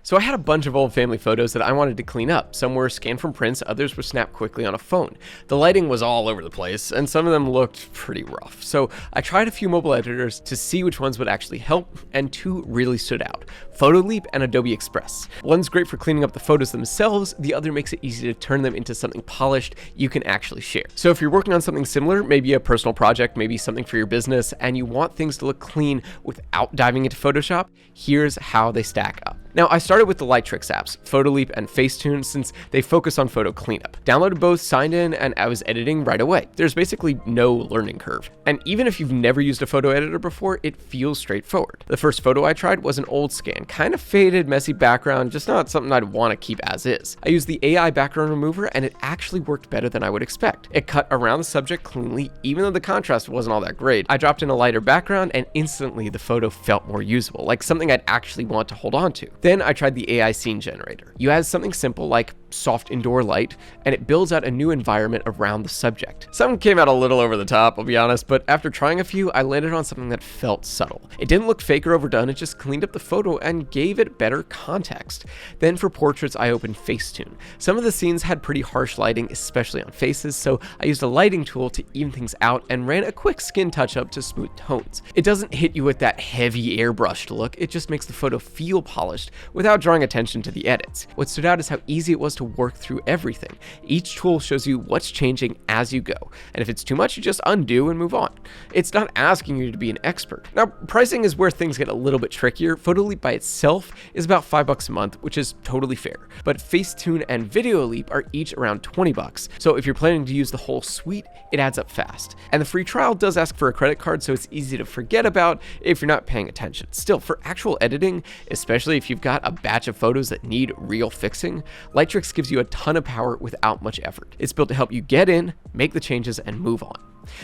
So I had a bunch of old family photos that I wanted to clean up. Some were scanned from prints, others were snapped quickly on a phone. The lighting was all over the place, and some of them looked pretty rough. So I tried a few mobile editors to see which ones would actually help, and two really stood out: Photoleap and Adobe Express. One's great for cleaning up the photos themselves, the other makes it easy to turn them into something polished you can actually share. So if you're working on something similar, maybe a personal project, maybe something for your business, and you want things to look clean without diving into Photoshop, here's how they stack up. Now, I started with the Lighttricks apps, Photoleap and Facetune, since they focus on photo cleanup. Downloaded both, signed in, and I was editing right away. There's basically no learning curve. And even if you've never used a photo editor before, it feels straightforward. The first photo I tried was an old scan, kind of faded, messy background, just not something I'd want to keep as is. I used the AI background remover, and it actually worked better than I would expect. It cut around the subject cleanly, even though the contrast wasn't all that great. I dropped in a lighter background, and instantly the photo felt more usable, like something I'd actually want to hold on to. Then I tried the AI scene generator. You add something simple like soft indoor light, and it builds out a new environment around the subject. Some came out a little over the top, I'll be honest, but after trying a few, I landed on something that felt subtle. It didn't look fake or overdone, it just cleaned up the photo and gave it better context. Then for portraits, I opened Facetune. Some of the scenes had pretty harsh lighting, especially on faces, so I used a lighting tool to even things out and ran a quick skin touch-up to smooth tones. It doesn't hit you with that heavy airbrushed look, it just makes the photo feel polished without drawing attention to the edits. What stood out is how easy it was to work through everything. Each tool shows you what's changing as you go, and if it's too much, you just undo and move on. It's not asking you to be an expert. Now, pricing is where things get a little bit trickier. Photoleap by itself is about $5 a month, which is totally fair, but Facetune and Videoleap are each around $20, so if you're planning to use the whole suite, it adds up fast. And the free trial does ask for a credit card, so it's easy to forget about if you're not paying attention. Still, for actual editing, especially if you've got a batch of photos that need real fixing, Lighttricks gives you a ton of power without much effort. It's built to help you get in, make the changes, and move on.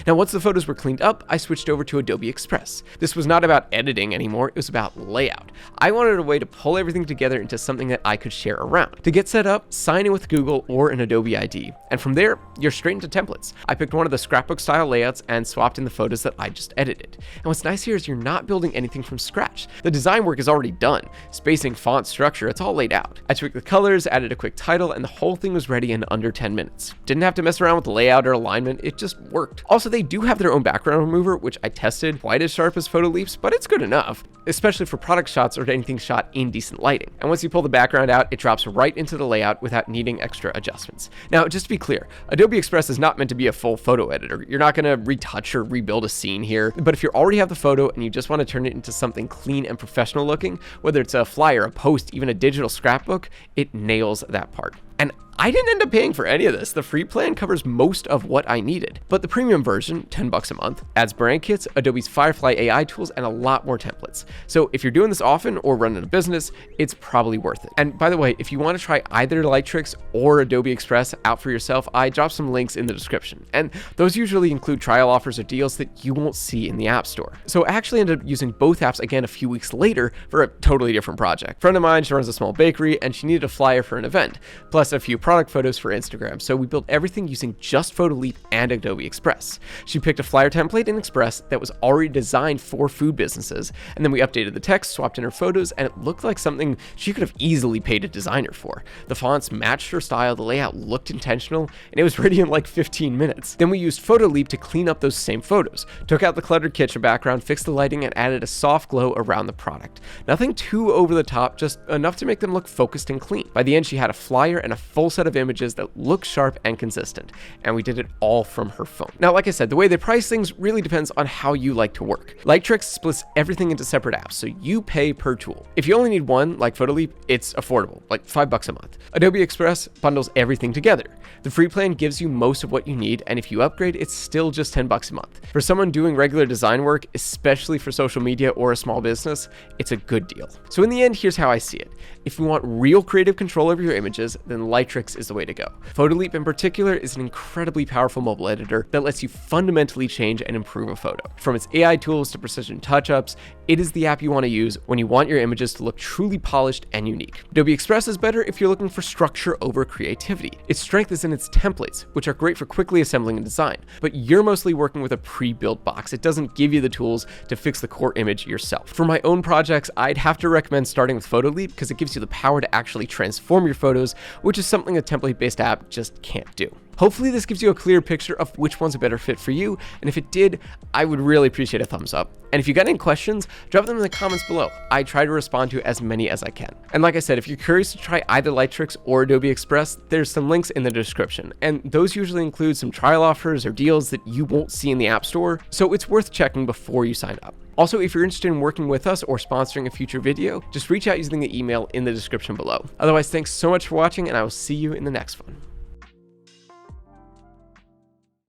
Now, once the photos were cleaned up, I switched over to Adobe Express. This was not about editing anymore, it was about layout. I wanted a way to pull everything together into something that I could share around. To get set up, sign in with Google or an Adobe ID, and from there, you're straight into templates. I picked one of the scrapbook style layouts and swapped in the photos that I just edited. And what's nice here is you're not building anything from scratch. The design work is already done. Spacing, font, structure, it's all laid out. I tweaked the colors, added a quick title, and the whole thing was ready in under 10 minutes. Didn't have to mess around with the layout or alignment, it just worked. Also, they do have their own background remover, which I tested, quite as sharp as Photoleap's, but it's good enough, especially for product shots or anything shot in decent lighting. And once you pull the background out, it drops right into the layout without needing extra adjustments. Now, just to be clear, Adobe Express is not meant to be a full photo editor. You're not going to retouch or rebuild a scene here, but if you already have the photo and you just want to turn it into something clean and professional looking, whether it's a flyer, a post, even a digital scrapbook, it nails that part. And I didn't end up paying for any of this. The free plan covers most of what I needed, but the premium version, $10 a month, adds brand kits, Adobe's Firefly AI tools, and a lot more templates. So if you're doing this often or running a business, it's probably worth it. And by the way, if you want to try either Lighttricks or Adobe Express out for yourself, I dropped some links in the description. And those usually include trial offers or deals that you won't see in the App Store. So I actually ended up using both apps again a few weeks later for a totally different project. A friend of mine, she runs a small bakery, and she needed a flyer for an event, plus a few product photos for Instagram, so we built everything using just Photoleap and Adobe Express. She picked a flyer template in Express that was already designed for food businesses, and then we updated the text, swapped in her photos, and it looked like something she could have easily paid a designer for. The fonts matched her style, the layout looked intentional, and it was ready in like 15 minutes. Then we used Photoleap to clean up those same photos, took out the cluttered kitchen background, fixed the lighting, and added a soft glow around the product. Nothing too over the top, just enough to make them look focused and clean. By the end, she had a flyer and a full set of images that look sharp and consistent, and we did it all from her phone. Now, like I said, the way they price things really depends on how you like to work. Lighttricks splits everything into separate apps, so you pay per tool. If you only need one, like Photoleap, it's affordable, like $5 a month. Adobe Express bundles everything together. The free plan gives you most of what you need, and if you upgrade, it's still just $10 a month. For someone doing regular design work, especially for social media or a small business, it's a good deal. So in the end, here's how I see it. If you want real creative control over your images, then Lighttricks is the way to go. Photoleap in particular is an incredibly powerful mobile editor that lets you fundamentally change and improve a photo. From its AI tools to precision touch-ups, it is the app you want to use when you want your images to look truly polished and unique. Adobe Express is better if you're looking for structure over creativity. Its strength is in its templates, which are great for quickly assembling a design, but you're mostly working with a pre-built box. It doesn't give you the tools to fix the core image yourself. For my own projects, I'd have to recommend starting with Photoleap because it gives you the power to actually transform your photos, which is something a template-based app just can't do. Hopefully this gives you a clear picture of which one's a better fit for you, and if it did, I would really appreciate a thumbs up. And if you got any questions, drop them in the comments below. I try to respond to as many as I can. And like I said, if you're curious to try either Lighttricks or Adobe Express, there's some links in the description, and those usually include some trial offers or deals that you won't see in the App Store, so it's worth checking before you sign up. Also, if you're interested in working with us or sponsoring a future video, just reach out using the email in the description below. Otherwise, thanks so much for watching, and I will see you in the next one.